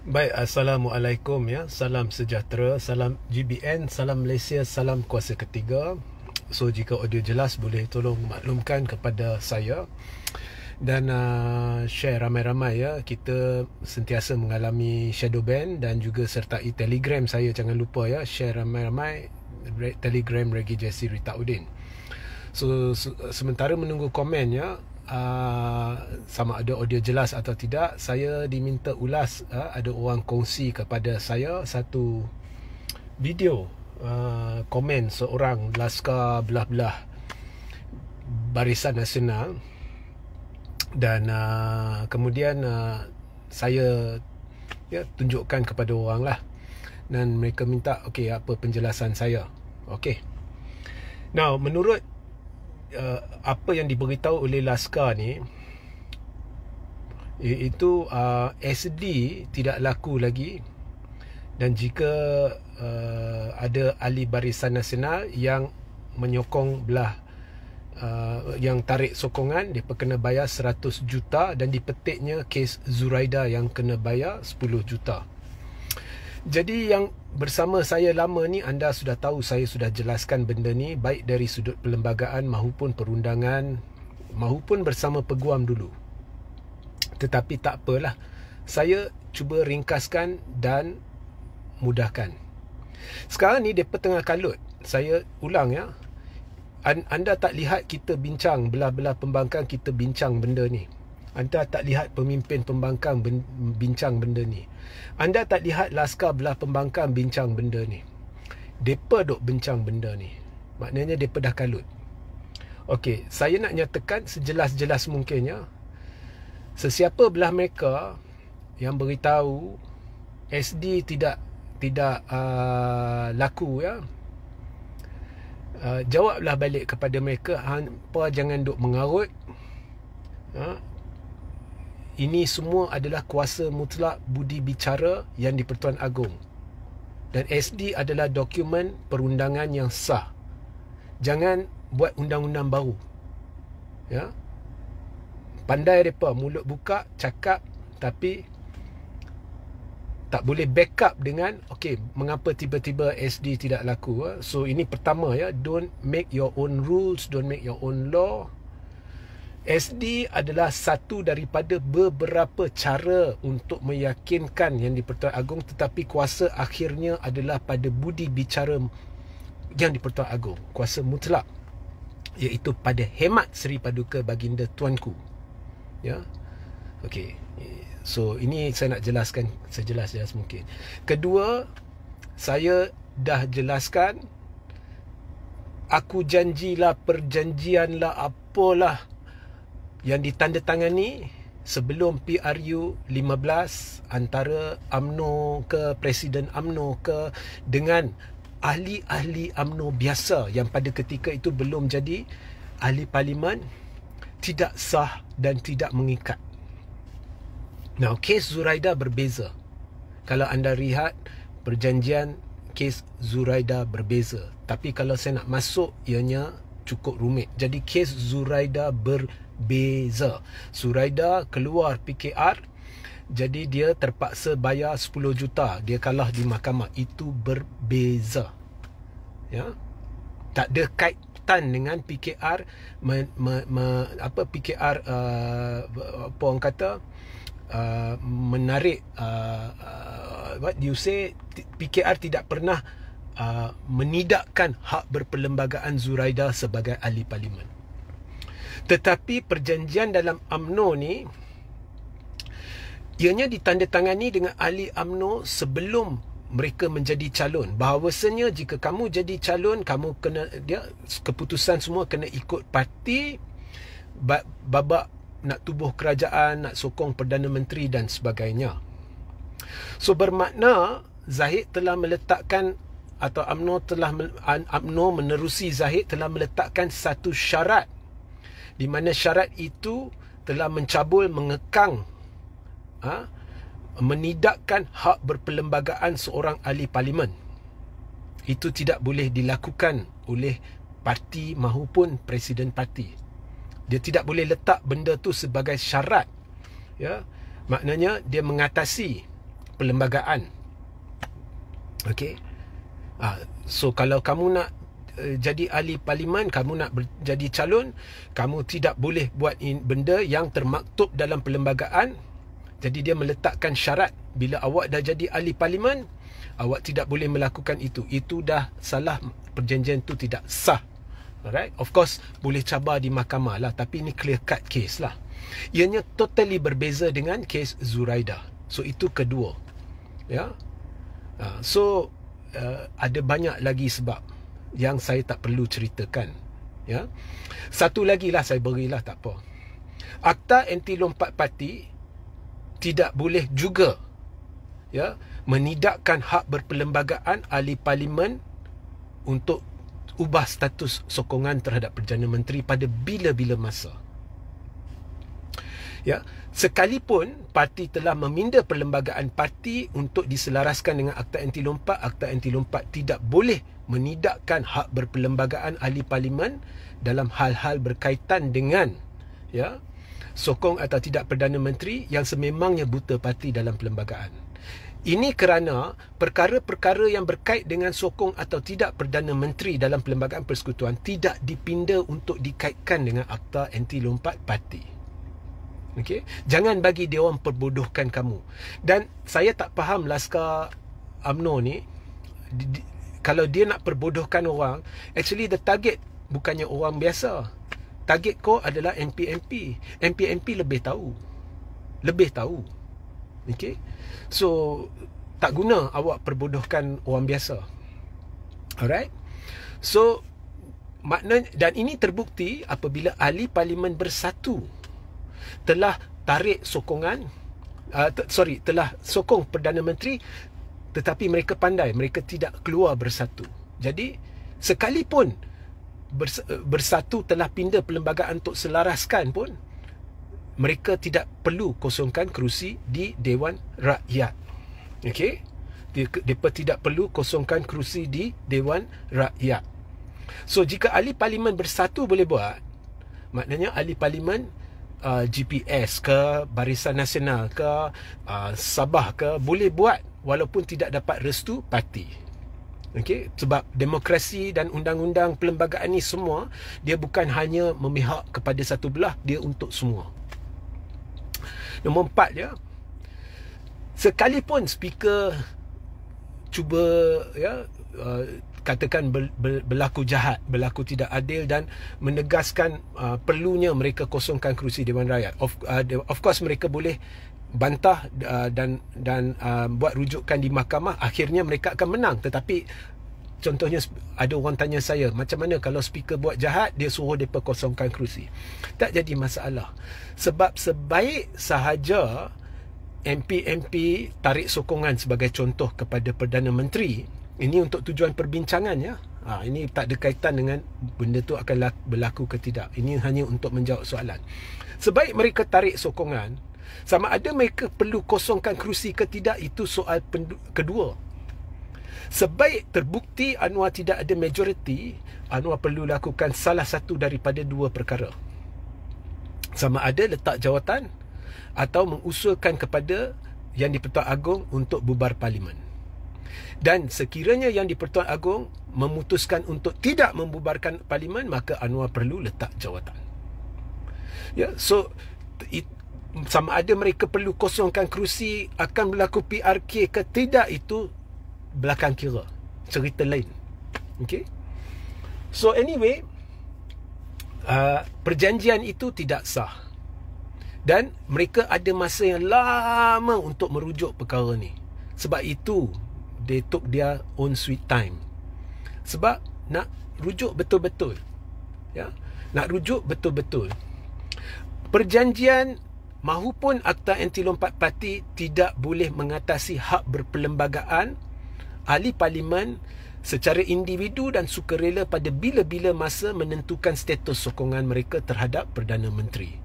Baik, Assalamualaikum ya. Salam sejahtera, salam GBN, salam Malaysia, salam kuasa ketiga. So jika audio jelas boleh tolong maklumkan kepada saya. Dan share ramai-ramai ya. Kita sentiasa mengalami shadow ban dan juga sertai Telegram saya, jangan lupa ya. Share ramai-ramai Telegram Regi Jesse Rita Udin. So sementara menunggu komen ya, sama ada audio jelas atau tidak, saya diminta ulas. Ada orang kongsi kepada saya satu video komen seorang laskar belah-belah Barisan Nasional. Dan kemudian saya tunjukkan kepada orang lah, dan mereka minta okey, apa penjelasan saya. Okey, now menurut apa yang diberitahu oleh laskar ni, iaitu SD tidak laku lagi. Dan jika ada ahli Barisan Nasional yang menyokong belah, yang tarik sokongan, dia kena bayar 100 juta. Dan dipetiknya kes Zuraida yang kena bayar 10 juta. Jadi yang bersama saya lama ni, anda sudah tahu, saya sudah jelaskan benda ni baik dari sudut perlembagaan maupun perundangan, maupun bersama peguam dulu. Tetapi tak apalah, saya cuba ringkaskan dan mudahkan. Sekarang ni depa tengah kalut. Saya ulang ya, anda tak lihat kita bincang, belah-belah pembangkang kita bincang benda ni. Anda tak lihat pemimpin pembangkang bincang benda ni. Anda tak lihat laskar belah pembangkang bincang benda ni. Depa duk bincang benda ni. Maknanya depa dah kalut. Okey, saya nak nyatakan sejelas-jelas mungkinnya. Sesiapa belah mereka yang beritahu SD tidak laku ya, jawablah balik kepada mereka, hampa jangan duk mengarut. Ini semua adalah kuasa mutlak budi bicara yang di-Pertuan Agong. Dan SD adalah dokumen perundangan yang sah. Jangan buat undang-undang baru. Ya. Pandai mereka mulut buka, cakap, tapi tak boleh backup dengan okey, mengapa tiba-tiba SD tidak laku. So ini pertama ya, don't make your own rules, don't make your own law. SD adalah satu daripada beberapa cara untuk meyakinkan yang di-Pertuan Agong, tetapi kuasa akhirnya adalah pada budi bicara yang di-Pertuan Agong, kuasa mutlak, iaitu pada hemat Seri Paduka Baginda Tuanku. Ya. Okey. So ini saya nak jelaskan sejelas-jelas mungkin. Kedua, saya dah jelaskan, aku janjilah, perjanjianlah, apalah yang ditandatangani sebelum PRU 15 antara UMNO ke, Presiden UMNO ke, dengan ahli-ahli UMNO biasa yang pada ketika itu belum jadi ahli parlimen, tidak sah dan tidak mengikat. Now, kes Zuraida berbeza. Kalau anda lihat perjanjian kes Zuraida berbeza. Tapi kalau saya nak masuk, ianya cukup rumit. Jadi kes Zuraida berbeza. Zuraida keluar PKR, jadi dia terpaksa bayar 10 juta. Dia kalah di mahkamah. Itu berbeza. Ya. Tak ada kaitan dengan PKR PKR apa orang kata, menarik what do you say, PKR tidak pernah menidakkan hak berperlembagaan Zuraida sebagai ahli parlimen. Tetapi perjanjian dalam UMNO ni, ianya ditandatangani dengan ahli UMNO sebelum mereka menjadi calon. Bahawasanya jika kamu jadi calon, kamu kena, keputusan semua kena ikut parti, babak nak tubuh kerajaan, nak sokong Perdana Menteri dan sebagainya. So bermakna Zahid telah meletakkan, atau UMNO menerusi Zahid telah meletakkan satu syarat, di mana syarat itu telah mencabul, mengekang, menidakkan hak berperlembagaan seorang ahli parlimen. Itu tidak boleh dilakukan oleh parti maupun presiden parti. Dia tidak boleh letak benda tu sebagai syarat. Ya, maknanya dia mengatasi perlembagaan. Okey. So kalau kamu nak jadi ahli parlimen, kamu nak jadi calon, kamu tidak boleh buat benda yang termaktub dalam perlembagaan. Jadi dia meletakkan syarat, bila awak dah jadi ahli parlimen, awak tidak boleh melakukan itu. Itu dah salah, perjanjian tu tidak sah. Alright, of course boleh cabar di mahkamah lah, tapi ini clear cut case lah. Ianya totally berbeza dengan kes Zuraida. So itu kedua. Ya. So ada banyak lagi sebab yang saya tak perlu ceritakan. Ya. Satu lagi lah saya berilah, tak apa. Akta Anti Lompat Parti tidak boleh juga, ya, menidakkan hak berperlembagaan ahli parlimen untuk ubah status sokongan terhadap Perdana Menteri pada bila-bila masa. Ya, sekalipun parti telah meminda perlembagaan parti untuk diselaraskan dengan Akta Anti Lompat, Akta Anti Lompat tidak boleh menidakkan hak berperlembagaan ahli parlimen dalam hal-hal berkaitan dengan, ya, sokong atau tidak Perdana Menteri yang sememangnya buta parti dalam perlembagaan. Ini kerana perkara-perkara yang berkait dengan sokong atau tidak Perdana Menteri dalam Perlembagaan Persekutuan tidak dipinda untuk dikaitkan dengan Akta Anti Lompat Parti. Okey, jangan bagi dia orang perbodohkan kamu. Dan saya tak faham Laskar UMNO ni, kalau dia nak perbodohkan orang, actually the target bukannya orang biasa. Target kau adalah MP-MP. MP-MP lebih tahu. Okey. So tak guna awak perbodohkan orang biasa. Alright. So maknanya, dan ini terbukti apabila ahli parlimen bersatu telah tarik sokongan, telah sokong Perdana Menteri, tetapi mereka pandai, mereka tidak keluar bersatu. Jadi sekalipun bersatu telah pindah perlembagaan untuk selaraskan pun, mereka tidak perlu kosongkan kerusi di Dewan Rakyat. Okey? Mereka tidak perlu kosongkan kerusi di Dewan Rakyat. So jika ahli parlimen bersatu boleh buat, maknanya ahli parlimen GPS ke, Barisan Nasional ke, Sabah ke, boleh buat walaupun tidak dapat restu parti. Okey, sebab demokrasi dan undang-undang perlembagaan ni semua, dia bukan hanya memihak kepada satu belah, dia untuk semua. Nombor 4 dia, sekalipun speaker cuba, ya, katakan berlaku jahat, berlaku tidak adil dan menegaskan perlunya mereka kosongkan kerusi Dewan Rakyat. Of course mereka boleh bantah dan buat rujukan di mahkamah, akhirnya mereka akan menang. Tetapi contohnya ada orang tanya saya, macam mana kalau speaker buat jahat, dia suruh mereka kosongkan kerusi? Tak jadi masalah. Sebab sebaik sahaja MP-MP tarik sokongan sebagai contoh kepada Perdana Menteri, ini untuk tujuan perbincangan, ya. Ini tak ada kaitan dengan benda tu akan berlaku ke tidak. Ini hanya untuk menjawab soalan. Sebaik mereka tarik sokongan, sama ada mereka perlu kosongkan kerusi ke tidak, itu soal kedua. Sebaik terbukti Anwar tidak ada majoriti, Anwar perlu lakukan salah satu daripada dua perkara. Sama ada letak jawatan atau mengusulkan kepada Yang di-Pertuan Agong untuk bubar parlimen. Dan sekiranya Yang di-Pertuan Agong memutuskan untuk tidak membubarkan parlimen, maka Anwar perlu letak jawatan. Ya, so sama ada mereka perlu kosongkan kerusi, akan berlaku PRK ke tidak, itu belakang kira, cerita lain. Okay. So anyway, perjanjian itu tidak sah. Dan mereka ada masa yang lama untuk merujuk perkara ni. Sebab itu they took their own sweet time. Sebab nak rujuk betul-betul. Ya, nak rujuk betul-betul. Perjanjian mahupun Akta Anti Lompat Parti tidak boleh mengatasi hak berperlembagaan ahli parlimen secara individu dan sukarela pada bila-bila masa menentukan status sokongan mereka terhadap Perdana Menteri.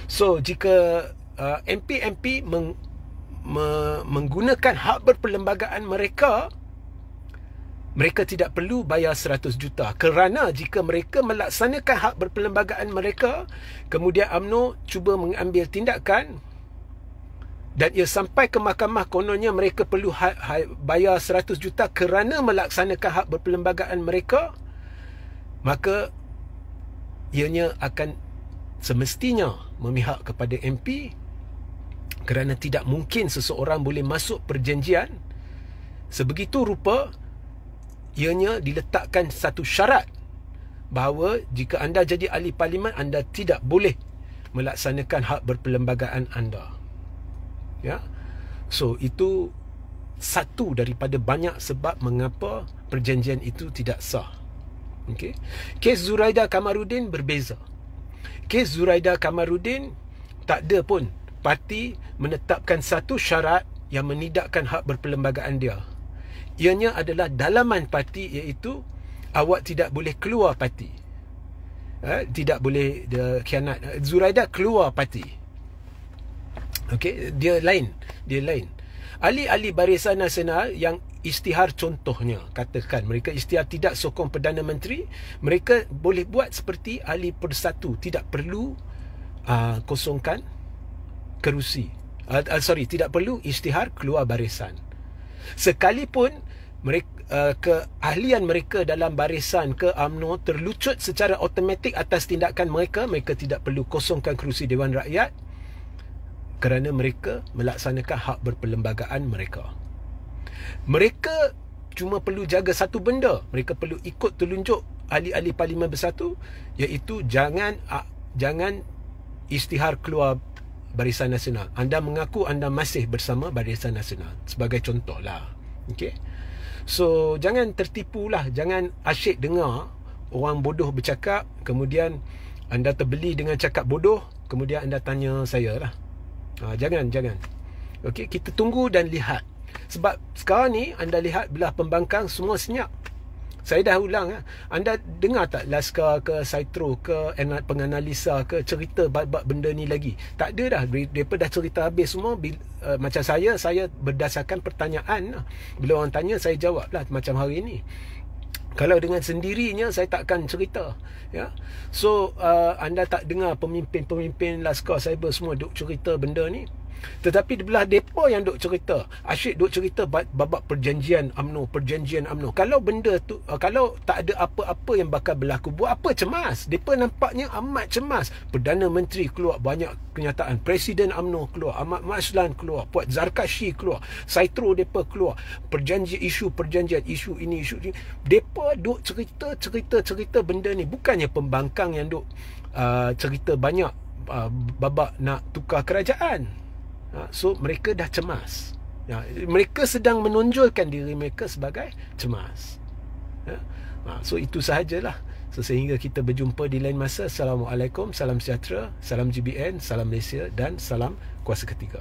So jika MP-MP menggunakan hak berperlembagaan mereka, mereka tidak perlu bayar 100 juta. Kerana jika mereka melaksanakan hak berperlembagaan mereka, kemudian UMNO cuba mengambil tindakan, Dan ia sampai ke mahkamah, kononnya mereka perlu bayar 100 juta kerana melaksanakan hak berperlembagaan mereka, maka ianya akan semestinya memihak kepada MP, kerana tidak mungkin seseorang boleh masuk perjanjian sebegitu rupa ianya diletakkan satu syarat bahawa jika anda jadi ahli parlimen, anda tidak boleh melaksanakan hak berperlembagaan anda. Ya, so itu satu daripada banyak sebab mengapa perjanjian itu tidak sah. Okey. Kes Zuraida Kamarudin berbeza. Kes Zuraida Kamarudin tak ada pun parti menetapkan satu syarat yang menidakkan hak berperlembagaan dia. Ianya adalah dalaman parti, iaitu awak tidak boleh keluar parti. Tidak boleh khianat. Zuraida keluar parti. Okey, dia lain. Ahli-ahli Barisan Nasional yang isytihar, contohnya katakan mereka isytihar tidak sokong Perdana Menteri, mereka boleh buat seperti ahli Persatu, tidak perlu kosongkan kerusi. Tidak perlu isytihar keluar barisan. Sekalipun mereka, keahlian mereka dalam barisan ke UMNO terlucut secara automatik atas tindakan mereka, mereka tidak perlu kosongkan kerusi Dewan Rakyat kerana mereka melaksanakan hak berperlembagaan mereka. Mereka cuma perlu jaga satu benda, mereka perlu ikut telunjuk ahli-ahli Parlimen Bersatu, iaitu jangan isytihar keluar Barisan Nasional. Anda mengaku anda masih bersama Barisan Nasional, sebagai contohlah. Okey. So jangan tertipulah, jangan asyik dengar orang bodoh bercakap, kemudian anda terbeli dengan cakap bodoh, kemudian anda tanya saya lah. Jangan. Okey, kita tunggu dan lihat. Sebab sekarang ni anda lihat belah pembangkang semua senyap. Saya dah ulang. Anda dengar tak Laskar ke Saitro ke penganalisa ke cerita bab benda ni lagi? Tak ada dah. Mereka dah cerita habis semua. Macam saya berdasarkan pertanyaan. Bila orang tanya, saya jawab lah macam hari ni. Kalau dengan sendirinya, saya takkan cerita. Ya. So anda tak dengar pemimpin-pemimpin Laskar Cyber semua duk cerita benda ni. Tetapi di belah depa yang duk cerita, asyik duk cerita babak perjanjian UMNO. Kalau benda tu, kalau tak ada apa-apa yang bakal berlaku, buat apa cemas? Depa nampaknya amat cemas. Perdana Menteri keluar banyak kenyataan, Presiden UMNO keluar, Ahmad Maslan keluar, Puan Zarkashi keluar, Saitro depa keluar, isu perjanjian, isu ini, isu ini. Depa duk cerita benda ni. Bukannya pembangkang yang duk cerita banyak babak nak tukar kerajaan. So mereka dah cemas. Mereka sedang menonjolkan diri mereka sebagai cemas. So itu sahajalah. Sehingga kita berjumpa di lain masa. Assalamualaikum, salam sejahtera, salam GBN, salam Malaysia dan salam kuasa ketiga.